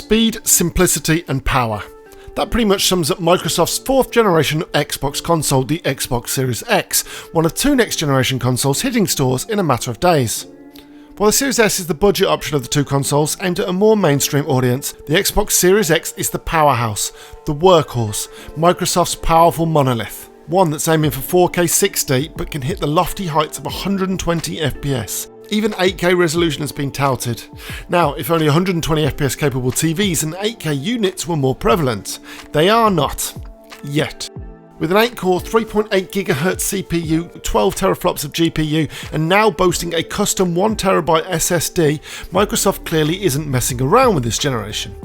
Speed, simplicity and power. That pretty much sums up Microsoft's 4th generation Xbox console, the Xbox Series X, one of 2 next generation consoles hitting stores in a matter of days. While the Series S is the budget option of the 2 consoles aimed at a more mainstream audience, the Xbox Series X is the powerhouse, the workhorse, Microsoft's powerful monolith. One that's aiming for 4K 60 but can hit the lofty heights of 120 FPS. Even 8K resolution has been touted. Now, if only 120 FPS capable TVs and 8K units were more prevalent, they are not. Yet. With an 8-core 3.8 GHz CPU, 12 teraflops of GPU, and now boasting a custom 1TB SSD, Microsoft clearly isn't messing around with this generation.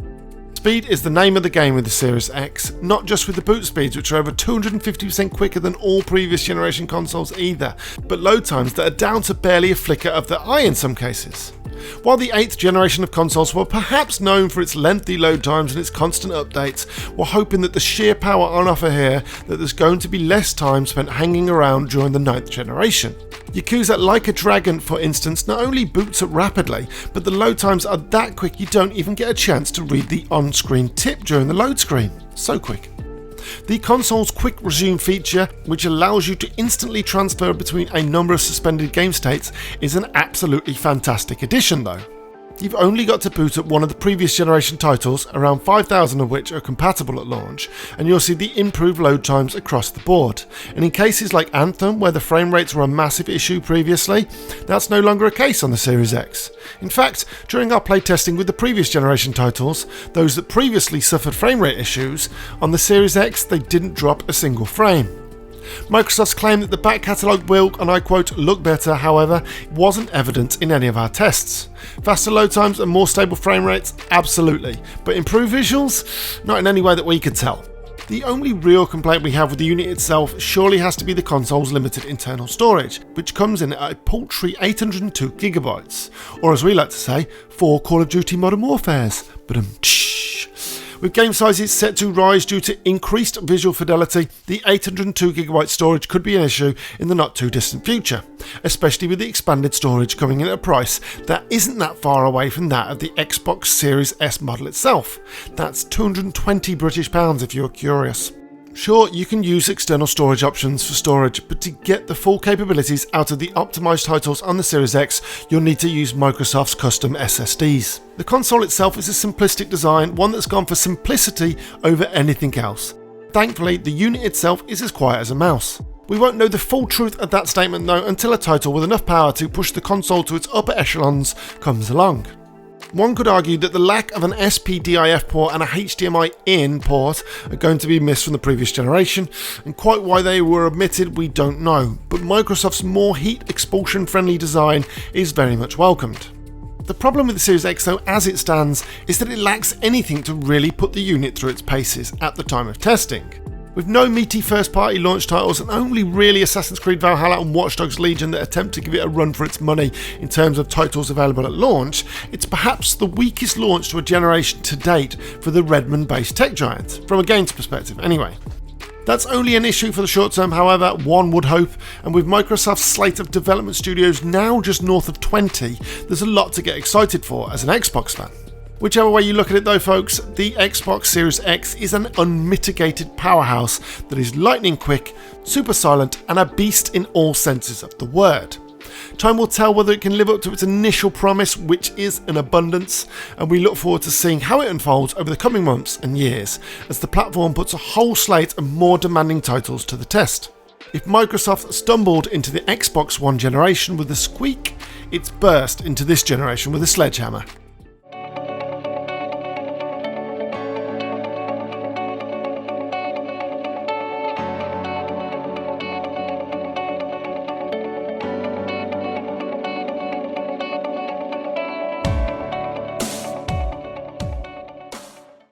Speed is the name of the game with the Series X, not just with the boot speeds which are over 250% quicker than all previous generation consoles either, but load times that are down to barely a flicker of the eye in some cases. While the 8th generation of consoles were perhaps known for its lengthy load times and its constant updates, we're hoping that the sheer power on offer here that there's going to be less time spent hanging around during the 9th generation. Yakuza Like a Dragon, for instance, not only boots up rapidly, but the load times are that quick you don't even get a chance to read the on-screen tip during the load screen. So quick. The console's quick resume feature, which allows you to instantly transfer between a number of suspended game states, is an absolutely fantastic addition though. You've only got to boot up one of the previous generation titles, around 5,000 of which are compatible at launch, and you'll see the improved load times across the board. And in cases like Anthem, where the frame rates were a massive issue previously, that's no longer a case on the Series X. In fact, during our playtesting with the previous generation titles, those that previously suffered frame rate issues, on the Series X they didn't drop a single frame. Microsoft's claim that the back catalogue will, and I quote, look better, however, wasn't evident in any of our tests. Faster load times and more stable frame rates? Absolutely. But improved visuals? Not in any way that we could tell. The only real complaint we have with the unit itself surely has to be the console's limited internal storage, which comes in at a paltry 802GB, or as we like to say, 4 Call of Duty Modern Warfares. With game sizes set to rise due to increased visual fidelity, the 802GB storage could be an issue in the not too distant future, especially with the expanded storage coming in at a price that isn't that far away from that of the Xbox Series S model itself. That's £220 if you're curious. Sure, you can use external storage options for storage, but to get the full capabilities out of the optimised titles on the Series X, you'll need to use Microsoft's custom SSDs. The console itself is a simplistic design, one that's gone for simplicity over anything else. Thankfully, the unit itself is as quiet as a mouse. We won't know the full truth of that statement though until a title with enough power to push the console to its upper echelons comes along. One could argue that the lack of an SPDIF port and a HDMI in port are going to be missed from the previous generation, and quite why they were omitted we don't know, but Microsoft's more heat expulsion friendly design is very much welcomed. The problem with the Series X though as it stands is that it lacks anything to really put the unit through its paces at the time of testing. With no meaty first-party launch titles and only really Assassin's Creed Valhalla and Watch Dogs Legion that attempt to give it a run for its money in terms of titles available at launch, it's perhaps the weakest launch to a generation to date for the Redmond-based tech giant, from a games perspective anyway. That's only an issue for the short term, however, one would hope, and with Microsoft's slate of development studios now just north of 20, there's a lot to get excited for as an Xbox fan. Whichever way you look at it though folks, the Xbox Series X is an unmitigated powerhouse that is lightning quick, super silent and a beast in all senses of the word. Time will tell whether it can live up to its initial promise, which is an abundance, and we look forward to seeing how it unfolds over the coming months and years as the platform puts a whole slate of more demanding titles to the test. If Microsoft stumbled into the Xbox One generation with a squeak, it's burst into this generation with a sledgehammer.